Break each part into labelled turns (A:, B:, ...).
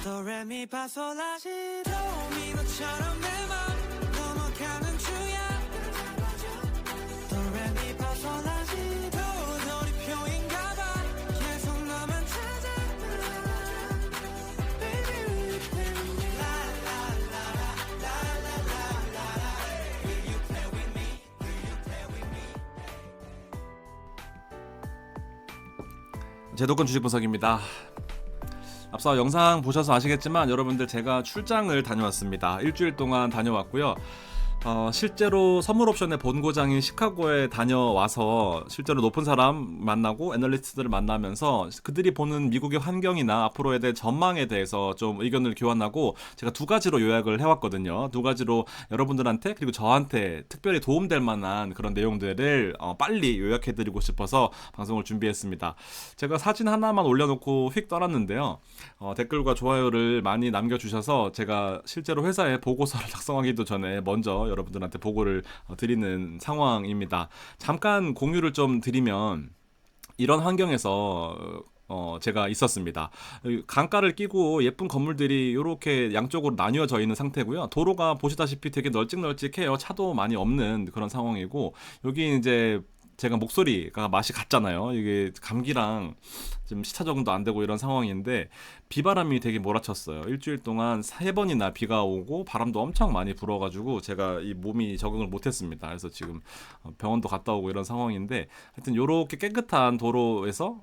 A: 도레미파솔라시도 미노처럼 내 맘 넘어가는 주야 도레미파솔라시도 돌이표인가봐 계속 너만 찾아 Baby will you play with me la la la la la la la la Will you play with me Will you play with me
B: 제도권 주식 분석입니다. 앞서 영상 보셔서 아시겠지만 여러분들 제가 출장을 다녀왔습니다. 일주일 동안 다녀왔고요. 실제로 선물옵션의 본고장인 시카고에 다녀와서 실제로 높은 사람 만나고 애널리스트들을 만나면서 그들이 보는 미국의 환경이나 앞으로에 대한 전망에 대해서 좀 의견을 교환하고 제가 두 가지로 요약을 해왔거든요. 두 가지로 여러분들한테 그리고 저한테 특별히 도움될 만한 그런 내용들을 빨리 요약해드리고 싶어서 방송을 준비했습니다. 제가 사진 하나만 올려놓고 휙 떠났는데요. 댓글과 좋아요를 많이 남겨주셔서 제가 실제로 회사에 보고서를 작성하기도 전에 먼저 여러분들한테 보고를 드리는 상황입니다. 잠깐 공유를 좀 드리면 이런 환경에서 제가 있었습니다. 강가를 끼고 예쁜 건물들이 이렇게 양쪽으로 나뉘어져 있는 상태고요. 도로가 보시다시피 되게 널찍널찍해요. 차도 많이 없는 그런 상황이고 여기 이제 제가 목소리가 맛이 갔잖아요. 이게 감기랑 좀 시차 적응도 안 되고 이런 상황인데 비바람이 되게 몰아쳤어요. 일주일 동안 3번이나 비가 오고 바람도 엄청 많이 불어가지고 제가 이 몸이 적응을 못했습니다. 그래서 지금 병원도 갔다 오고 이런 상황인데 하여튼 이렇게 깨끗한 도로에서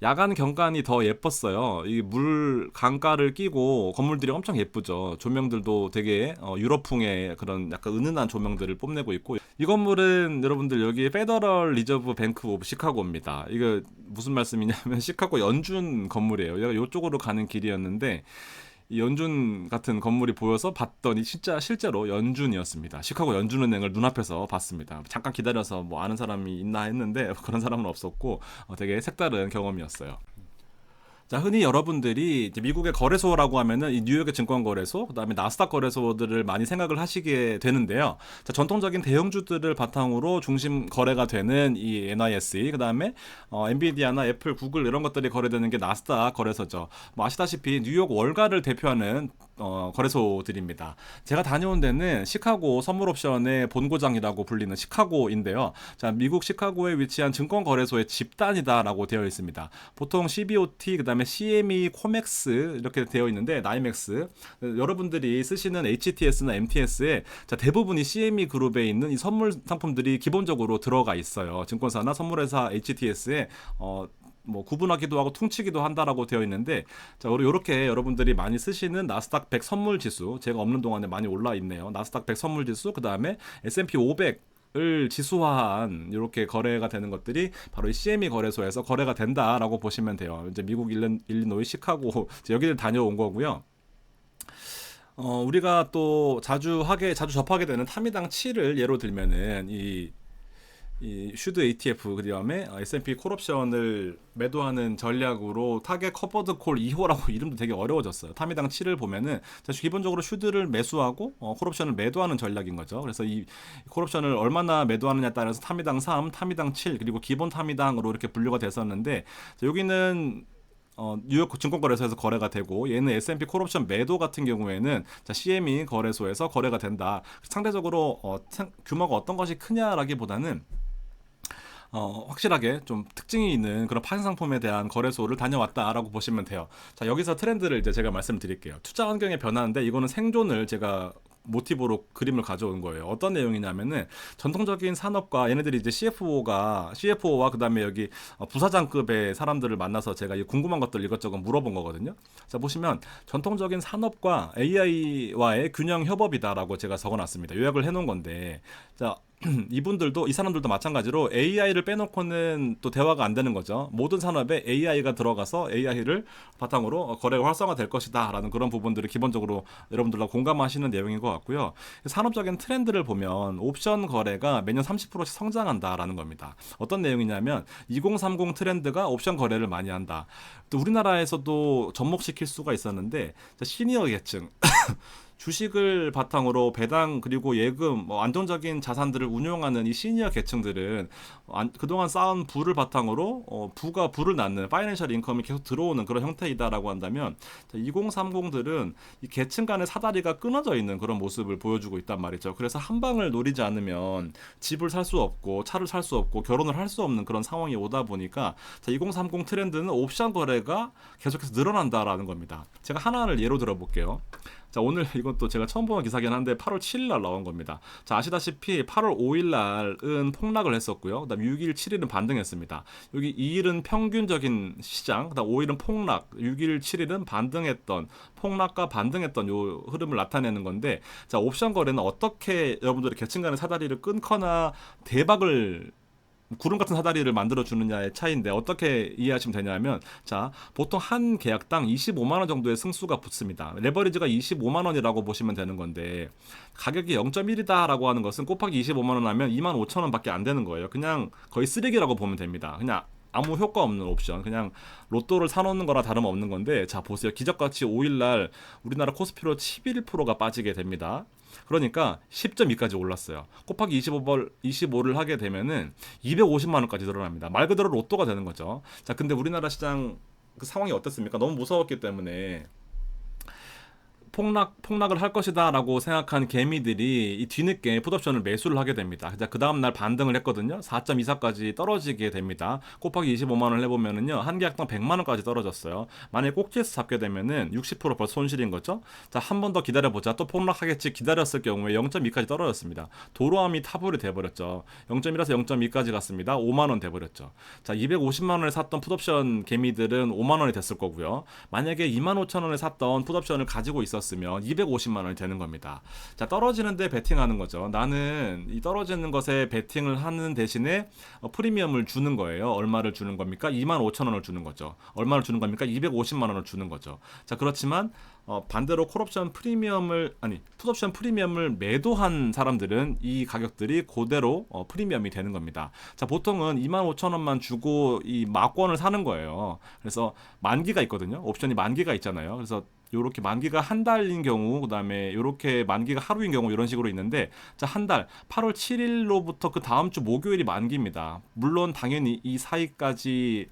B: 야간 경관이 더 예뻤어요. 이 물 강가를 끼고 건물들이 엄청 예쁘죠. 조명들도 되게 유럽풍의 그런 약간 은은한 조명들을 뽐내고 있고 이 건물은 여러분들 여기 페더럴 리저브 뱅크 오브 시카고입니다. 이거 무슨 말씀이냐면 시카고 연준 건물이에요. 얘가 이쪽으로 가는 길이었는데 이 연준 같은 건물이 보여서 봤더니 진짜 실제로 연준이었습니다. 시카고 연준은행을 눈앞에서 봤습니다. 잠깐 기다려서 뭐 아는 사람이 있나 했는데 그런 사람은 없었고 되게 색다른 경험이었어요. 자, 흔히 여러분들이 이제 미국의 거래소라고 하면은 이 뉴욕의 증권거래소, 그다음에 나스닥 거래소들을 많이 생각을 하시게 되는데요. 자, 전통적인 대형주들을 바탕으로 중심 거래가 되는 이 NYSE, 그다음에 엔비디아나 애플, 구글 이런 것들이 거래되는 게 나스닥 거래소죠. 뭐 아시다시피 뉴욕 월가를 대표하는 거래소들입니다. 제가 다녀온 데는 시카고 선물옵션의 본고장이라고 불리는 시카고인데요. 자, 미국 시카고에 위치한 증권거래소의 집단이다라고 되어 있습니다. 보통 CBOT, 그다음에 CME, 코맥스 이렇게 되어 있는데 나이맥스 여러분들이 쓰시는 HTS나 MTS에 자, 대부분이 CME 그룹에 있는 이 선물 상품들이 기본적으로 들어가 있어요. 증권사나 선물회사 HTS에 뭐 구분하기도 하고 퉁치기도 한다라고 되어 있는데 자, 이렇게 여러분들이 많이 쓰시는 나스닥 100 선물 지수 제가 없는 동안에 많이 올라 있네요. 나스닥 100 선물 지수 그다음에 S&P 500 을 지수화한 이렇게 거래가 되는 것들이 바로 이 CME 거래소에서 거래가 된다라고 보시면 돼요. 이제 미국 일리노이 시카고 여기를 다녀온 거고요. 우리가 또 자주 접하게 되는 타미당 7을 예로 들면은 이 슈드 ETF 그다음에 S&P 콜옵션을 매도하는 전략으로 타겟 커버드 콜 2호라고 이름도 되게 어려워졌어요. 타미당 7을 보면은 기본적으로 슈드를 매수하고 콜옵션을 매도하는 전략인 거죠. 그래서 이 콜옵션을 얼마나 매도하느냐에 따라서 타미당 3, 타미당 7 그리고 기본 타미당으로 이렇게 분류가 됐었는데 자, 여기는 뉴욕 증권거래소에서 거래가 되고 얘는 S&P 콜옵션 매도 같은 경우에는 자, CME 거래소에서 거래가 된다. 상대적으로 규모가 어떤 것이 크냐라기보다는 확실하게 좀 특징이 있는 그런 파생 상품에 대한 거래소를 다녀왔다라고 보시면 돼요. 자, 여기서 트렌드를 이제 제가 말씀드릴게요. 투자 환경의 변화인데 이거는 생존을 제가 모티브로 그림을 가져온 거예요. 어떤 내용이냐면은 전통적인 산업과 얘네들이 이제 CFO와 그다음에 여기 부사장급의 사람들을 만나서 제가 궁금한 것들 이것저것 물어본 거거든요. 자, 보시면 전통적인 산업과 AI와의 균형 협업이다라고 제가 적어놨습니다. 요약을 해놓은 건데 자. 이분들도 이 사람들도 마찬가지로 AI를 빼놓고는 또 대화가 안 되는 거죠. 모든 산업에 AI가 들어가서 AI를 바탕으로 거래가 활성화될 것이다 라는 그런 부분들을 기본적으로 여러분들과 공감하시는 내용인 것 같고요. 산업적인 트렌드를 보면 옵션 거래가 매년 30%씩 성장한다라는 겁니다. 어떤 내용이냐면 2030 트렌드가 옵션 거래를 많이 한다. 또 우리나라에서도 접목시킬 수가 있었는데 시니어 계층 주식을 바탕으로 배당 그리고 예금 뭐 안정적인 자산들을 운용하는 이 시니어 계층들은 그동안 쌓은 부를 바탕으로 부가 부를 낳는 파이낸셜 인컴이 계속 들어오는 그런 형태이다라고 한다면 2030들은 이 계층 간의 사다리가 끊어져 있는 그런 모습을 보여주고 있단 말이죠. 그래서 한 방을 노리지 않으면 집을 살 수 없고 차를 살 수 없고 결혼을 할 수 없는 그런 상황이 오다 보니까 2030 트렌드는 옵션 거래가 계속해서 늘어난다라는 겁니다. 제가 하나를 예로 들어볼게요. 자, 오늘 이건 또 제가 처음 보는 기사긴 한데 8월 7일 날 나온 겁니다. 자, 아시다시피 8월 5일 날은 폭락을 했었고요. 그다음 6일, 7일은 반등했습니다. 여기 2일은 평균적인 시장, 그다음 5일은 폭락, 6일, 7일은 반등했던 폭락과 반등했던 요 흐름을 나타내는 건데, 자, 옵션 거래는 어떻게 여러분들의 계층 간의 사다리를 끊거나 대박을 구름 같은 사다리를 만들어 주느냐의 차이인데 어떻게 이해하시면 되냐면, 자, 보통 한 계약당 25만 원 정도의 승수가 붙습니다. 레버리지가 25만 원이라고 보시면 되는 건데 가격이 0.1이다라고 하는 것은 곱하기 25만 원 하면 2만 5천 원밖에 안 되는 거예요. 그냥 거의 쓰레기라고 보면 됩니다. 그냥 아무 효과 없는 옵션, 그냥 로또를 사놓는 거나 다름없는 건데, 자, 보세요. 기적같이 5일날 우리나라 코스피로 11%가 빠지게 됩니다. 그러니까 10.2까지 올랐어요. 곱하기 25를 하게 되면은 250만 원까지 늘어납니다. 말 그대로 로또가 되는 거죠. 자, 근데 우리나라 시장 그 상황이 어땠습니까? 너무 무서웠기 때문에 폭락을 할 것이다라고 생각한 개미들이 이 뒤늦게 풋옵션을 매수를 하게 됩니다. 그 다음 날 반등을 했거든요. 4.24까지 떨어지게 됩니다. 곱하기 25만 원을 해보면은요, 한 계약당 100만 원까지 떨어졌어요. 만약에 꼭지에서 잡게 되면은 60% 벌써 손실인 거죠. 자, 한 번 더 기다려보자. 또 폭락하겠지 기다렸을 경우에 0.2까지 떨어졌습니다. 도로함이 타불이 돼버렸죠. 0.1에서 0.2까지 갔습니다. 5만 원 돼버렸죠. 자, 250만 원에 샀던 풋옵션 개미들은 5만 원이 됐을 거고요. 만약에 2만 5천 원에 샀던 풋옵션을 가지고 있었으면 250만 원이 되는 겁니다. 자, 떨어지는데 베팅하는 거죠. 나는 이 떨어지는 것에 베팅을 하는 대신에 프리미엄을 주는 거예요. 얼마를 주는 겁니까? 2만 5천 원을 주는 거죠. 얼마를 주는 겁니까? 250만 원을 주는 거죠. 자, 그렇지만 반대로 풋옵션 프리미엄을 매도한 사람들은 이 가격들이 그대로 프리미엄이 되는 겁니다. 자, 보통은 2만 5천 원만 주고 이 막권을 사는 거예요. 그래서 만기가 있거든요. 옵션이 만기가 있잖아요. 그래서 요렇게 만기가 한 달인 경우, 그다음에 요렇게 만기가 하루인 경우 이런 식으로 있는데, 자, 한 달 8월 7일로부터 그 다음 주 목요일이 만기입니다. 물론 당연히 이 사이까지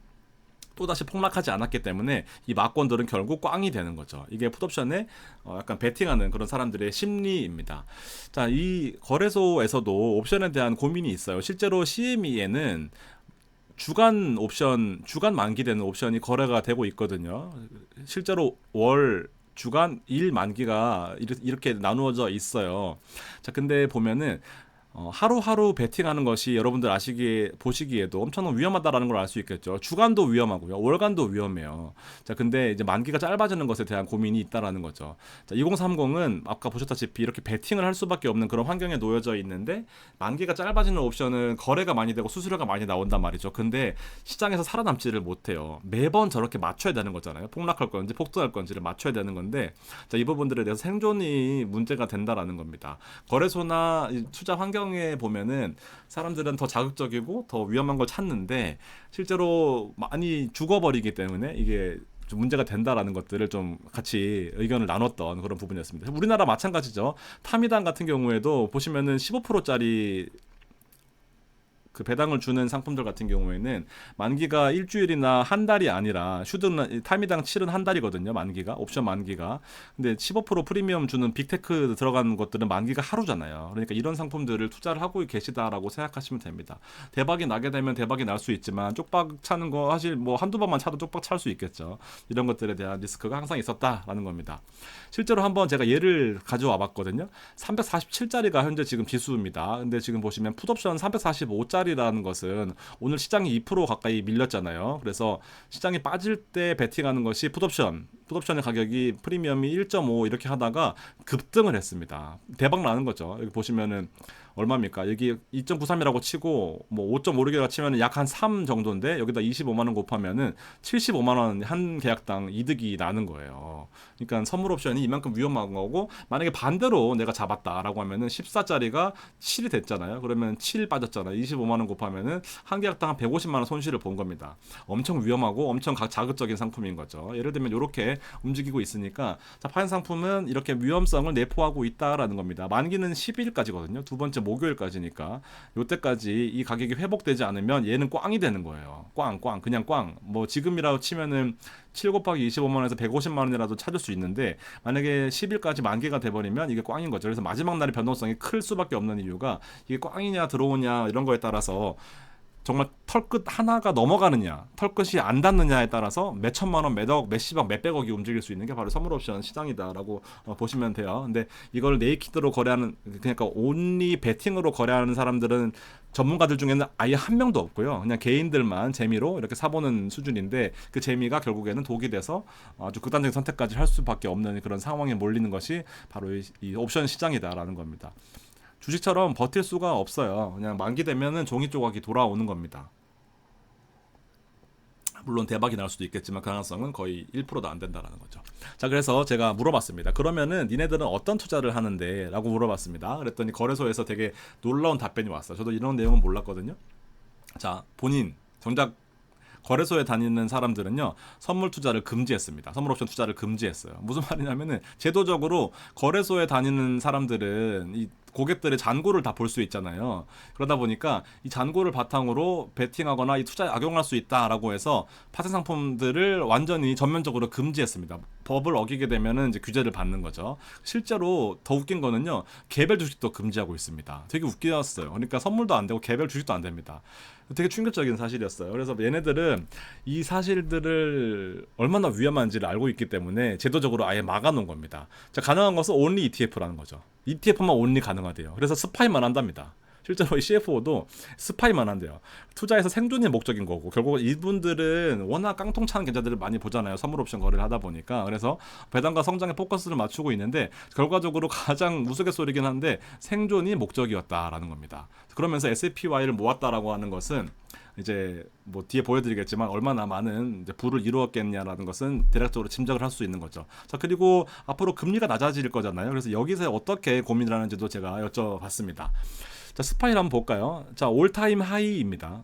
B: 또다시 폭락하지 않았기 때문에 이 막권들은 결국 꽝이 되는 거죠. 이게 풋옵션에 약간 베팅하는 그런 사람들의 심리입니다. 자, 이 거래소에서도 옵션에 대한 고민이 있어요. 실제로 CME에는 주간 옵션, 주간 만기되는 옵션이 거래가 되고 있거든요. 실제로 월, 주간, 일 만기가 이렇게 나누어져 있어요. 자, 근데 보면은 하루하루 베팅하는 것이 여러분들 보시기에도 엄청난 위험하다라는 걸 알 수 있겠죠. 주간도 위험하고요. 월간도 위험해요. 자, 근데 이제 만기가 짧아지는 것에 대한 고민이 있다라는 거죠. 자, 2030은 아까 보셨다시피 이렇게 베팅을 할 수밖에 없는 그런 환경에 놓여져 있는데, 만기가 짧아지는 옵션은 거래가 많이 되고 수수료가 많이 나온단 말이죠. 근데 시장에서 살아남지를 못해요. 매번 저렇게 맞춰야 되는 거잖아요. 폭락할 건지 폭등할 건지를 맞춰야 되는 건데, 자, 이 부분들에 대해서 생존이 문제가 된다라는 겁니다. 거래소나 투자 환경 에 보면은 사람들은 더 자극적이고 더 위험한 걸 찾는데 실제로 많이 죽어버리기 때문에 이게 좀 문제가 된다라는 것들을 좀 같이 의견을 나눴던 그런 부분이었습니다. 우리나라 마찬가지죠. 타미당 같은 경우에도 보시면은 15%짜리 그 배당을 주는 상품들 같은 경우에는 만기가 일주일이나 한 달이 아니라 타미당 7은 한 달이거든요. 만기가 옵션 만기가. 근데 15% 프리미엄 주는 빅테크 들어간 것들은 만기가 하루잖아요. 그러니까 이런 상품들을 투자를 하고 계시다라고 생각하시면 됩니다. 대박이 나게 되면 대박이 날 수 있지만 쪽박 차는 거 사실 뭐 한두 번만 차도 쪽박 찰 수 있겠죠. 이런 것들에 대한 리스크가 항상 있었다라는 겁니다. 실제로 한번 제가 예를 가져와 봤거든요. 347짜리가 현재 지금 지수입니다. 근데 지금 보시면 풋옵션 345짜리 라는 것은 오늘 시장이 2% 가까이 밀렸잖아요. 그래서 시장이 빠질 때 베팅하는 것이 풋옵션의 가격이 프리미엄이 1.5 이렇게 하다가 급등을 했습니다. 대박 나는 거죠. 여기 보시면은 얼마입니까? 여기 2.93이라고 치고 뭐 5.56이라고 치면은 약 한 3 정도인데, 여기다 25만 원 곱하면은 75만 원 한 계약당 이득이 나는 거예요. 그러니까 선물 옵션이 이만큼 위험한 거고, 만약에 반대로 내가 잡았다라고 하면은 14짜리가 7이 됐잖아요. 그러면 7 빠졌잖아요. 25만 원 곱하면은 한 계약당 한 150만 원 손실을 본 겁니다. 엄청 위험하고 엄청 자극적인 상품인 거죠. 예를 들면 이렇게 이렇게 움직이고 있으니까 자, 파생 상품은 이렇게 위험성을 내포하고 있다라는 겁니다. 만기는 12일까지거든요. 두 번째 목요일까지니까 요때까지 이 가격이 회복되지 않으면 얘는 꽝이 되는 거예요. 꽝 그냥 꽝. 뭐 지금이라고 치면은 7 곱하기 25만 원에서 150만 원이라도 찾을 수 있는데 만약에 10일까지 만기가 돼버리면 이게 꽝인 거죠. 그래서 마지막 날의 변동성이 클 수밖에 없는 이유가 이게 꽝이냐 들어오냐 이런 거에 따라서 정말 털끝 하나가 넘어가느냐 털끝이 안 닿느냐에 따라서 몇 천만 원, 몇 억, 몇십억, 몇백억이 움직일 수 있는 게 바로 선물 옵션 시장이다라고 보시면 돼요. 근데 이걸 네이키드로 거래하는 그러니까 온리 베팅으로 거래하는 사람들은 전문가들 중에는 아예 한 명도 없고요. 그냥 개인들만 재미로 이렇게 사보는 수준인데 그 재미가 결국에는 독이 돼서 아주 극단적인 선택까지 할 수밖에 없는 그런 상황에 몰리는 것이 바로 이 옵션 시장이다라는 겁니다. 주식처럼 버틸 수가 없어요. 그냥 만기 되면은 종이 조각이 돌아오는 겁니다. 물론 대박이 날 수도 있겠지만 가능성은 거의 1%도 안 된다라는 거죠. 자, 그래서 제가 물어봤습니다. 그러면은 니네들은 어떤 투자를 하는데? 라고 물어봤습니다. 그랬더니 거래소에서 되게 놀라운 답변이 왔어요. 저도 이런 내용은 몰랐거든요. 자, 본인 정작 거래소에 다니는 사람들은요 선물 투자를 금지했습니다. 선물 옵션 투자를 금지했어요. 무슨 말이냐면은 제도적으로 거래소에 다니는 사람들은 이 고객들의 잔고를 다 볼 수 있잖아요. 그러다 보니까 이 잔고를 바탕으로 베팅하거나 이 투자에 악용할 수 있다라고 해서 파생 상품들을 완전히 전면적으로 금지했습니다. 법을 어기게 되면은 이제 규제를 받는 거죠. 실제로 더 웃긴 거는요 개별 주식도 금지하고 있습니다. 되게 웃겼어요. 그러니까 선물도 안 되고 개별 주식도 안 됩니다. 되게 충격적인 사실이었어요. 그래서 얘네들은 이 사실들을 얼마나 위험한지를 알고 있기 때문에 제도적으로 아예 막아놓은 겁니다. 자, 가능한 것은 only ETF라는 거죠. ETF만 only 가능하대요. 그래서 스파이만 한답니다. 실제로 이 CFO도 스파이만 한대요. 투자에서 생존이 목적인 거고 결국 이분들은 워낙 깡통차는 계좌들을 많이 보잖아요. 선물 옵션 거래를 하다 보니까. 그래서 배당과 성장에 포커스를 맞추고 있는데 결과적으로 가장 우스갯소리긴 한데 생존이 목적이었다라는 겁니다. 그러면서 SPY를 모았다라고 하는 것은 이제 뭐 뒤에 보여드리겠지만 얼마나 많은 이제 부를 이루었겠냐라는 것은 대략적으로 짐작을 할 수 있는 거죠. 자, 그리고 앞으로 금리가 낮아질 거잖아요. 그래서 여기서 어떻게 고민을 하는지도 제가 여쭤봤습니다. 자, 스파이를 한번 볼까요? 자, 올타임 하이입니다.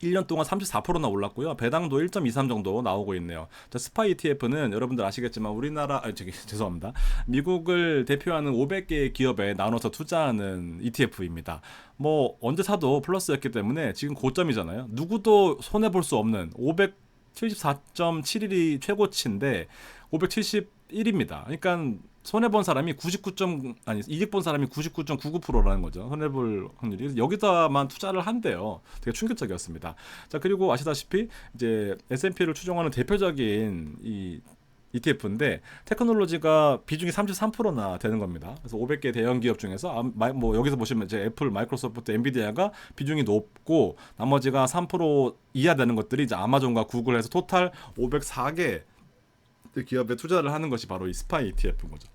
B: 1년 동안 34%나 올랐고요. 배당도 1.23 정도 나오고 있네요. 자, 스파이 ETF는 여러분들 아시겠지만 우리나라 죄송합니다. 미국을 대표하는 500개의 기업에 나눠서 투자하는 ETF입니다. 뭐 언제 사도 플러스였기 때문에 지금 고점이잖아요. 누구도 손해 볼 수 없는 574.71이 최고치인데 571입니다. 그러니까 손해본 사람이 이익 본 사람이 99.99%라는 거죠. 손해볼 확률이. 여기다만 투자를 한대요. 되게 충격적이었습니다. 자, 그리고 아시다시피 이제 S&P를 추종하는 대표적인 이 ETF인데 테크놀로지가 비중이 33%나 되는 겁니다. 그래서 500개 대형 기업 중에서 뭐 여기서 보시면 이제 애플, 마이크로소프트, 엔비디아가 비중이 높고 나머지가 3% 이하 되는 것들이 이제 아마존과 구글에서 토탈 504개 기업에 투자를 하는 것이 바로 이 스파이 ETF인 거죠.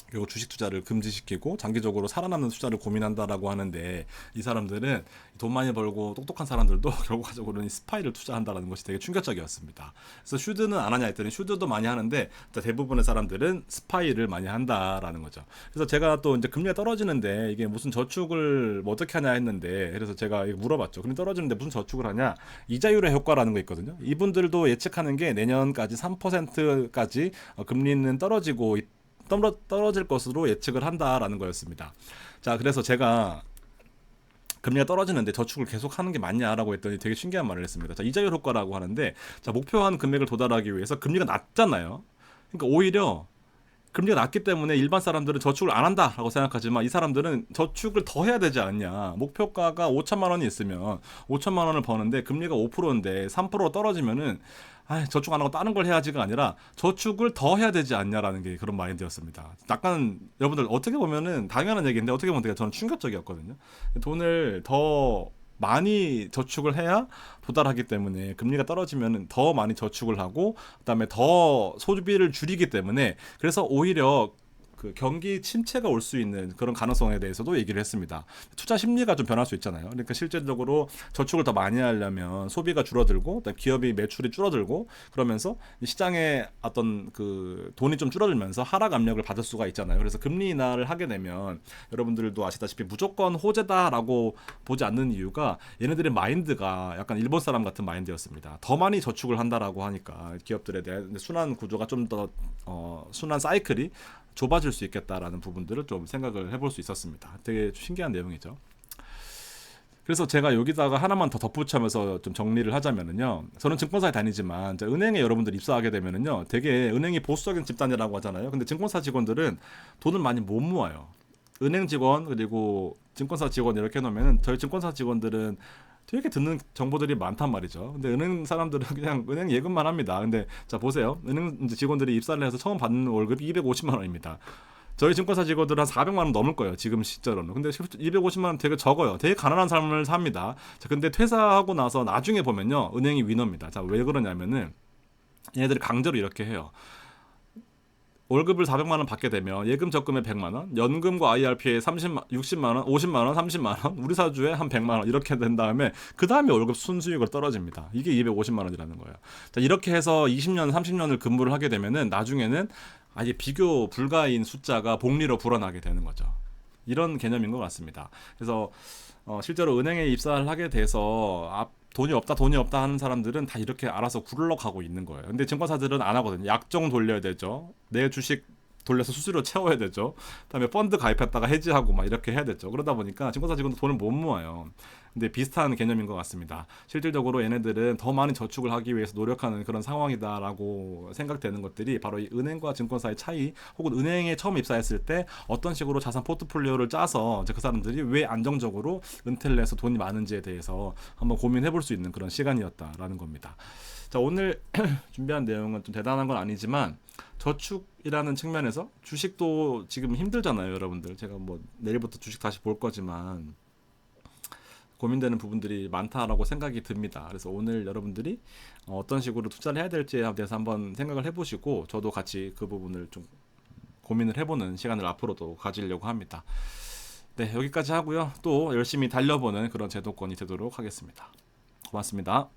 B: 그리고 주식 투자를 금지시키고 장기적으로 살아남는 투자를 고민한다라고 하는데 이 사람들은 돈 많이 벌고 똑똑한 사람들도 결과적으로는 스파이를 투자한다라는 것이 되게 충격적이었습니다. 그래서 슈드는 안 하냐 했더니 슈드도 많이 하는데 대부분의 사람들은 스파이를 많이 한다라는 거죠. 그래서 제가 또 이제 금리가 떨어지는데 이게 무슨 저축을 뭐 어떻게 하냐 했는데 그래서 제가 물어봤죠. 금리 떨어지는데 무슨 저축을 하냐? 이자율의 효과라는 거 있거든요. 이분들도 예측하는 게 내년까지 3%까지 금리는 떨어질 것으로 예측을 한다라는 거였습니다. 자, 그래서 제가 금리가 떨어지는데 저축을 계속 하는 게 맞냐라고 했더니 되게 신기한 말을 했습니다. 자, 이자율 효과라고 하는데 자, 목표한 금액을 도달하기 위해서 금리가 낮잖아요. 그러니까 오히려 금리가 낮기 때문에 일반 사람들은 저축을 안 한다라고 생각하지만 이 사람들은 저축을 더 해야 되지 않냐. 목표가가 5천만 원이 있으면 5천만 원을 버는데 금리가 5%인데 3% 떨어지면은 저축 안 하고 다른 걸 해야지가 아니라 저축을 더 해야 되지 않냐라는 게 그런 마인드였습니다. 약간 여러분들 어떻게 보면은 당연한 얘기인데 어떻게 보면 되게 저는 충격적이었거든요. 돈을 더 많이 저축을 해야 도달하기 때문에 금리가 떨어지면 더 많이 저축을 하고 그다음에 더 소비를 줄이기 때문에 그래서 오히려 그 경기 침체가 올 수 있는 그런 가능성에 대해서도 얘기를 했습니다. 투자 심리가 좀 변할 수 있잖아요. 그러니까 실질적으로 저축을 더 많이 하려면 소비가 줄어들고 기업이 매출이 줄어들고 그러면서 시장에 어떤 그 돈이 좀 줄어들면서 하락 압력을 받을 수가 있잖아요. 그래서 금리 인하를 하게 되면 여러분들도 아시다시피 무조건 호재다라고 보지 않는 이유가 얘네들의 마인드가 약간 일본 사람 같은 마인드였습니다. 더 많이 저축을 한다라고 하니까 기업들에 대한 순환 구조가 좀 더 순환 사이클이 좁아질 수 있겠다라는 부분들을 좀 생각을 해볼 수 있었습니다. 되게 신기한 내용이죠. 그래서 제가 여기다가 하나만 더 덧붙이면서 좀 정리를 하자면은요. 저는 증권사에 다니지만 은행에 여러분들 입사하게 되면은요. 되게 은행이 보수적인 집단이라고 하잖아요. 근데 증권사 직원들은 돈을 많이 못 모아요. 은행 직원 그리고 증권사 직원 이렇게 해놓으면은 저희 증권사 직원들은 되게 듣는 정보들이 많단 말이죠. 근데 은행 사람들은 그냥 은행 예금만 합니다. 근데 자 보세요. 은행 이제 직원들이 입사를 해서 처음 받는 월급이 250만 원입니다. 저희 증권사 직원들은 한 400만 원 넘을 거예요. 지금 시절로는. 근데 250만 원 되게 적어요. 되게 가난한 삶을 삽니다. 자, 근데 퇴사하고 나서 나중에 보면요. 은행이 위너입니다. 자, 왜 그러냐면은 얘네들이 강제로 이렇게 해요. 월급을 400만 원 받게 되면 예금 적금에 100만 원, 연금과 IRP에 60만 원, 50만 원, 30만 원, 우리 사주에 한 100만 원 이렇게 된 다음에 그 다음에 월급 순수익으로 떨어집니다. 이게 250만 원이라는 거예요. 자, 이렇게 해서 20년, 30년을 근무를 하게 되면은 나중에는 아예 비교 불가인 숫자가 복리로 불어나게 되는 거죠. 이런 개념인 것 같습니다. 그래서 실제로 은행에 입사를 하게 돼서 돈이 없다 하는 사람들은 다 이렇게 알아서 굴러가고 있는 거예요. 근데 증권사들은 안 하거든요. 약정 돌려야 되죠. 내 주식 돌려서 수수료 채워야 되죠. 그다음에 펀드 가입했다가 해지하고 막 이렇게 해야 되죠. 그러다 보니까 증권사 직원도 돈을 못 모아요. 근데 비슷한 개념인 것 같습니다. 실질적으로 얘네들은 더 많은 저축을 하기 위해서 노력하는 그런 상황이다라고 생각되는 것들이 바로 이 은행과 증권사의 차이, 혹은 은행에 처음 입사했을 때 어떤 식으로 자산 포트폴리오를 짜서 그 사람들이 왜 안정적으로 은퇴를 해서 돈이 많은지에 대해서 한번 고민해 볼 수 있는 그런 시간이었다라는 겁니다. 자, 오늘 준비한 내용은 좀 대단한 건 아니지만 저축이라는 측면에서 주식도 지금 힘들잖아요, 여러분들. 제가 뭐 내일부터 주식 다시 볼 거지만 고민되는 부분들이 많다라고 생각이 듭니다. 그래서 오늘 여러분들이 어떤 식으로 투자를 해야 될지에 대해서 한번 생각을 해보시고 저도 같이 그 부분을 좀 고민을 해보는 시간을 앞으로도 가지려고 합니다. 네, 여기까지 하고요. 또 열심히 달려보는 그런 제도권이 되도록 하겠습니다. 고맙습니다.